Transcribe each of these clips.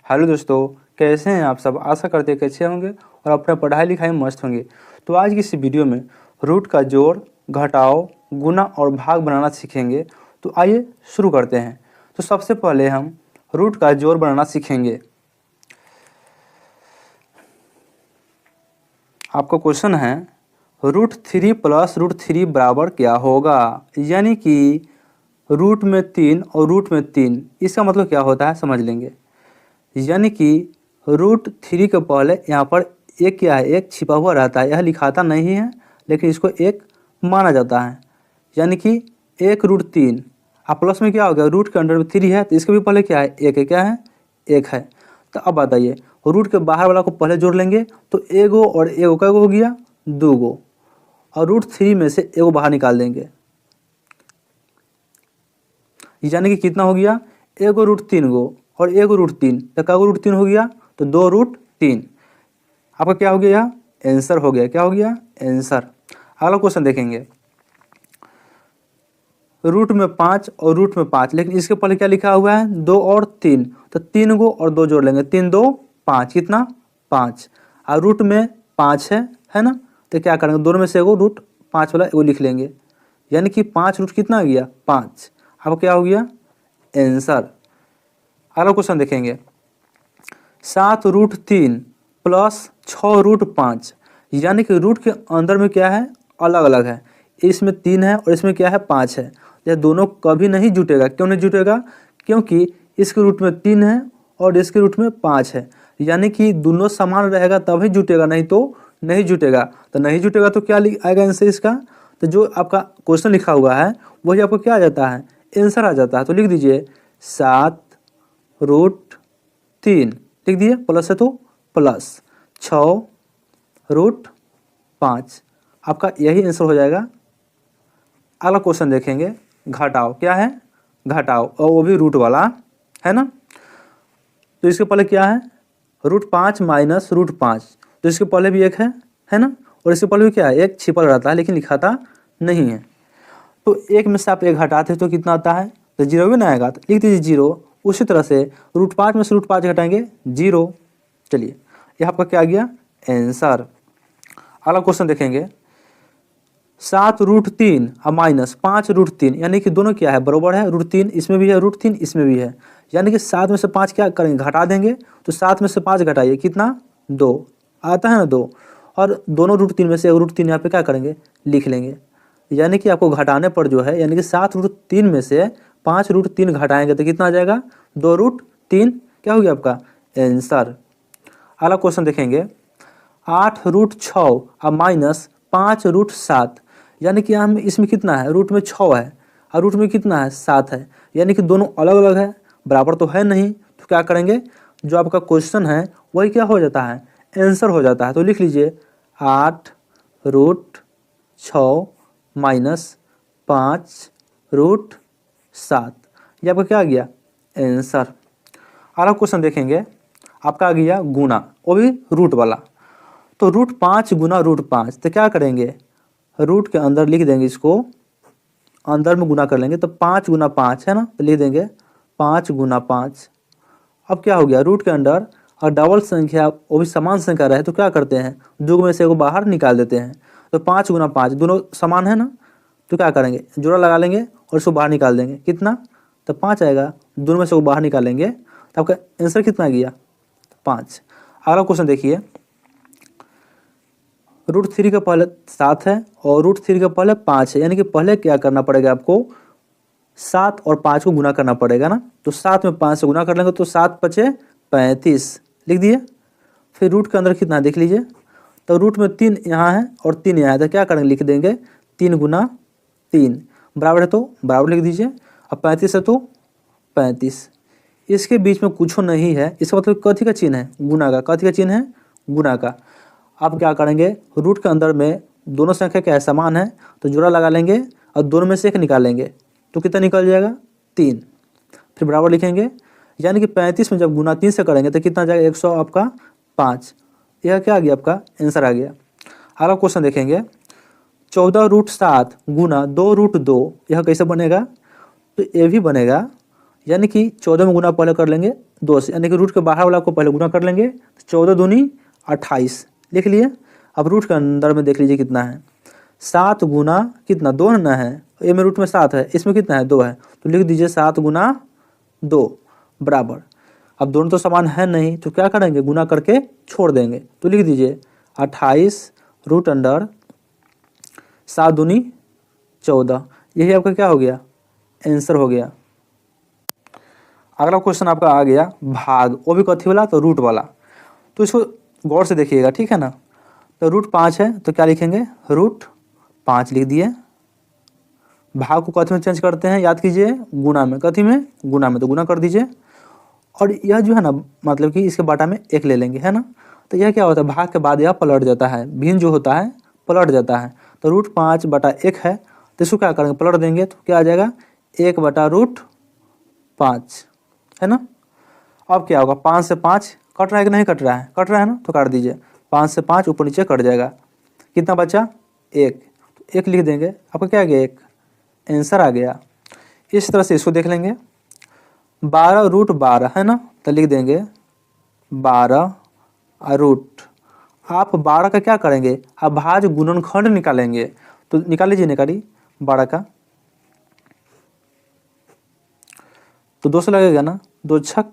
Hello दोस्तों, कैसे हैं आप सब। आशा करते हैं कि अच्छे होंगे और अपना पढ़ाई लिखाई में मस्त होंगे। तो आज की इस वीडियो में रूट का जोड़, घटाव, गुना और भाग बनाना सीखेंगे। तो आइए शुरू करते हैं। तो सबसे पहले हम रूट का जोड़ बनाना सीखेंगे। आपका क्वेश्चन है √3 + √3 बराबर क्या होगा। यानी कि रूट में 3 और रूट में 3, इसका मतलब क्या होता है समझ लेंगे। यानी कि √3 के पहले यहाँ पर एक क्या है, एक छिपा हुआ रहता है। यह लिखाता नहीं है लेकिन इसको एक माना जाता है। यानी कि 1√3 अब प्लस में क्या हो गया, रूट के अंडर में 3 है तो इसके भी पहले क्या है, एक है। क्या है, एक है। तो अब बताइए, रूट के बाहर वाला को पहले जोड़ लेंगे तो एगो और एगो का हो गया, 2 गो। और √3 में से एगो बाहर निकाल देंगे, यानी कि कितना हो गया, एगो √3 गो और एगो √3, तो क्या √3 हो गया, तो 2√3। आपका क्या हो गया, आंसर हो गया। क्या हो गया, आंसर। अगला क्वेश्चन देखेंगे। रूट में 5 और रूट में 5, लेकिन इसके पहले क्या लिखा हुआ है, 2 और 3, तो 3 गो और 2 जोड़ लेंगे, 3 2 5, कितना 5। और रूट में 5 है ना, तो क्या करेंगे, दोनों में से एगो √5 वाला एगो लिख लेंगे, यानी कि 5 रूट कितना आ गया, 5। आपको क्या हो गया, आंसर। अगला क्वेश्चन देखेंगे। 7√3 + 6√5, यानी कि रूट के अंदर में क्या है, अलग अलग है। इसमें 3 है और इसमें क्या है, 5 है। यह दोनों कभी नहीं जुटेगा। क्यों नहीं जुटेगा, क्योंकि इसके रूट में 3 है और इसके रूट में 5 है। यानी कि दोनों समान रहेगा तभी जुटेगा, नहीं तो नहीं जुटेगा। तो नहीं जुटेगा तो क्या आएगा आंसर इसका, तो जो आपका क्वेश्चन लिखा हुआ है वही आपको क्या आ जाता है, आंसर आ जाता है। तो लिख दीजिए 7√3, लिख दिए, प्लस है तो प्लस 6√5, आपका यही आंसर हो जाएगा। अगला क्वेश्चन देखेंगे। घटाव, क्या है, घटाव, और वो भी रूट वाला है ना। तो इसके पहले क्या है, √5 - √5, तो इसके पहले भी एक है ना। और इसके पहले भी क्या है, एक छिपल रहता है लेकिन लिखाता नहीं है। तो एक में से आप एक हटाते तो कितना आता है, तो 0 भी ना आएगा, तो लिख दीजिए 0। उसी तरह से √5 में से √5 घटाएंगे, 0। चलिए, यह आपका क्या आ गया, आंसर। अगला क्वेश्चन देखेंगे। 7√3 और -5√3, यानी कि दोनों क्या है, बराबर है। √3 इसमें भी है, √3 इसमें भी है। यानी कि 7 में से 5 क्या करेंगे, घटा देंगे। तो 7 में से 5 घटाइए, कितना, 2 आता है ना, 2। और दोनों √3 में से √3 यहाँ पे क्या करेंगे, लिख लेंगे। यानी कि आपको घटाने पर जो है, यानी कि 7√3 में से 5√3 घटाएंगे तो कितना आ जाएगा, 2√3। क्या हो गया आपका आंसर। अगला क्वेश्चन देखेंगे। 8√6 और -5√7, यानी कि हम इसमें कितना है, रूट में 6 है और रूट में कितना है, 7 है। यानी कि दोनों अलग अलग है, बराबर तो है नहीं। तो क्या करेंगे, जो आपका क्वेश्चन है वही क्या हो जाता है, आंसर हो जाता है। तो लिख लीजिए 8√6 -5√7, ये आपका क्या आ गया, आंसर। अगला क्वेश्चन देखेंगे। आपका आ गया गुना, वो भी रूट वाला। तो √5 गुना √5, तो क्या करेंगे, रूट के अंदर लिख देंगे, इसको अंदर में गुना कर लेंगे, तो 5 गुना 5 है ना, तो लिख देंगे 5 गुना 5। अब क्या हो गया, रूट के अंदर और डबल संख्या वो भी समान संख्या रहे तो क्या करते हैं, दो में से एगो बाहर निकाल देते हैं। तो 5 गुना 5 दोनों समान है ना, तो क्या करेंगे, जोड़ा लगा लेंगे और इसको बाहर निकाल देंगे, कितना, तो 5 आएगा। दोनों में से वो बाहर निकालेंगे तो आपका आंसर कितना गया, 5। अगला क्वेश्चन देखिए। √3 का पहले 7 है और √3 का पहले 5 है, यानी कि पहले क्या करना पड़ेगा आपको, 7 और 5 को गुना करना पड़ेगा ना। तो 7 में 5 से गुना कर लेंगे तो 7 × 5 = 35, लिख दिए। फिर रूट के अंदर कितना देख लीजिए, तो रूट में 3 यहाँ है और 3 यहाँ है, तो क्या करेंगे, लिख देंगे 3 गुना 3 बराबर है, तो बराबर लिख दीजिए। अब 35 है तो 35, इसके बीच में कुछ नहीं है, इसका मतलब कथी का चिन्ह है, गुना का। कथी का चिन्ह है, गुना का। आप क्या करेंगे, रूट के अंदर में दोनों संख्या क्या है, समान है, तो जोड़ा लगा लेंगे और दोनों में से एक निकालेंगे तो कितना निकल जाएगा, 3। फिर बराबर लिखेंगे, यानी कि 35 में जब गुना 3 से करेंगे तो कितना जाएगा, 100 आपका 5। यह क्या आ गया, आपका आंसर आ गया। अगला क्वेश्चन देखेंगे। 14√7 गुना 2√2, यह कैसे बनेगा, तो ये भी बनेगा, यानी कि 14 में गुना पहले कर लेंगे 2 से, यानी कि रूट के बाहर वाला को पहले गुना कर लेंगे, 14 दूनी 28 लिख लिए। अब रूट के अंदर में देख लीजिए कितना है, 7 गुना कितना 2 ना है, ए में रूट में 7 है, इसमें कितना है 2 है, तो लिख दीजिए 7 गुना 2 बराबर। अब दोनों तो समान है नहीं तो क्या करेंगे, गुना करके छोड़ देंगे, तो लिख दीजिए 28 रूट अंडर 7 दूनी 14। यही आपका क्या हो गया, आंसर हो गया। अगला क्वेश्चन आपका आ गया भाग, वो भी कथी वाला, तो रूट वाला। तो इसको गौर से देखिएगा, ठीक है ना। तो रूट 5 है तो क्या लिखेंगे, रूट 5 लिख दिए। भाग को कथी में चेंज करते हैं, याद कीजिए गुना में, कथी में गुना में, तो गुना कर दीजिए। और यह जो है ना, मतलब कि इसके बाटा में 1 ले लेंगे, है ना। तो यह क्या होता है, भाग के बाद यह पलट जाता है, भिन्न जो होता है पलट जाता है। तो रूट 5 बटा 1 है, तो इसको क्या करेंगे, पलट देंगे, तो क्या आ जाएगा 1 बटा रूट 5, है ना। अब क्या होगा, 5 से 5 कट रहा है कि नहीं कट रहा है, कट रहा है ना, तो काट दीजिए, 5 से 5 ऊपर नीचे कट जाएगा, कितना बचा 1, तो 1 लिख देंगे, आपका क्या आ गया 1, आंसर आ गया। इस तरह से इसको देख लेंगे, 12 रूट 12 है ना, तो लिख देंगे 12 रूट, आप 12 का क्या करेंगे, आप भाज्य गुणनखंड निकालेंगे, तो निकाल लीजिए, निकालिए 12 का, तो 2 से लगेगा ना, 2 छक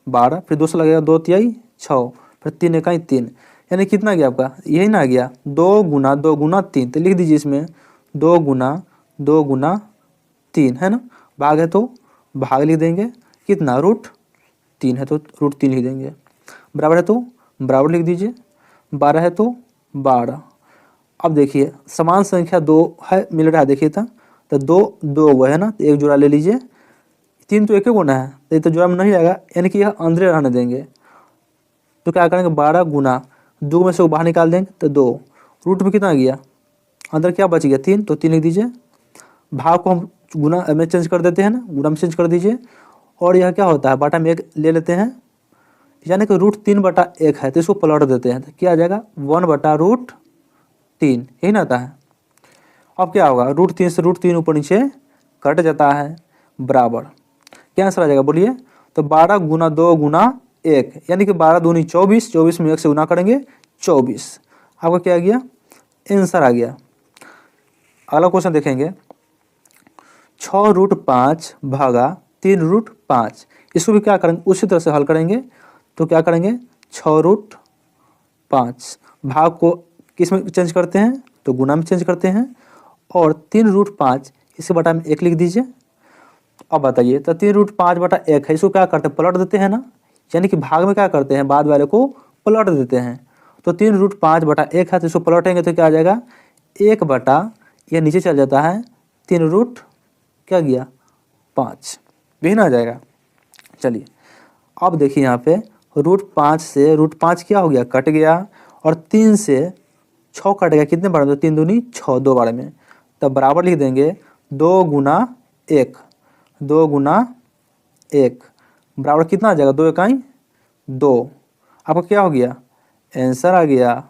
12, फिर 2 से लगेगा 2 तिहाई 6, फिर 3 इकाई 3, यानी कितना गया आपका, यही ना आ गया 2 गुना 2 गुना 3, तो लिख दीजिए इसमें 2 गुना 2 गुना 3, है ना। भाग है तो भाग लिख देंगे, कितना रूट 3 है तो रूट 3 लिख देंगे, बराबर है तो बराबर लिख दीजिए, 12 है तो 12। अब देखिए समान संख्या 2 है मिल रहा है, देखिए तो 2 2 वो है ना, तो एक जोड़ा ले लीजिए, 3 तो एक ही गुना है, तो ये तो जोड़ा में नहीं आएगा, यानी कि यह अंदर रहने देंगे। तो क्या करेंगे, 12 गुना 2 में से वो बाहर निकाल देंगे, तो 2 रूट में कितना गया, अंदर क्या बच गया 3, तो 3 लिख दीजिए। भाग को हम गुना में चेंज कर देते हैं ना, गुना में चेंज कर दीजिए, और यह क्या होता है, बाटा में 1 ले लेते हैं, यानी कि रूट 3 बटा 1 है, तो इसको पलट देते हैं, तो क्या आ जाएगा 1 बटा रूट 3, यही ना आता है। अब क्या होगा, रूट 3 से रूट 3 ऊपर नीचे कट जाता है, बराबर, क्या आंसर आ जाएगा बोलिए, तो 12 गुना 2 गुना 1, यानी कि 12 दूनी 24, 24 में 1 से गुना करेंगे 24, आपका क्या आ गया, आंसर आ गया। अगला क्वेश्चन देखेंगे, 6 रूट 5 भागा 3 रूट 5, इसको भी क्या करेंगे, उसी तरह से हल करेंगे। तो क्या करेंगे, 6 रूट 5 भाग को किस में चेंज करते हैं, तो गुना में चेंज करते हैं, और 3 रूट 5 इसके बटा में 1 लिख दीजिए। अब बताइए, तो 3 रूट 5 बटा 1 है, इसको क्या करते हैं, पलट देते हैं ना, यानी कि भाग में क्या करते हैं, बाद वाले को पलट देते हैं। तो 3 रूट 5 बटा 1 है, तो इसको पलटेंगे तो क्या आ जाएगा, 1 बटा यह नीचे चल जाता है, 3 रूट क्या गया 5, यही ना आ जाएगा। चलिए अब देखिए यहाँ पे रूट 5 से रूट 5 क्या हो गया, कट गया, और 3 से 6 कट गया, कितने बार में, तो 3 दूनी 6 2 बार में, तब बराबर लिख देंगे 2 गुना 1, 2 गुना 1 बराबर कितना आ जाएगा, 2 इकाई 2, आपका क्या हो गया, आंसर आ गया।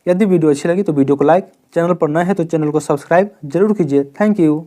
यदि वीडियो अच्छी लगी तो वीडियो को लाइक, चैनल पर नए हैं तो चैनल को सब्सक्राइब जरूर कीजिए। Thank you.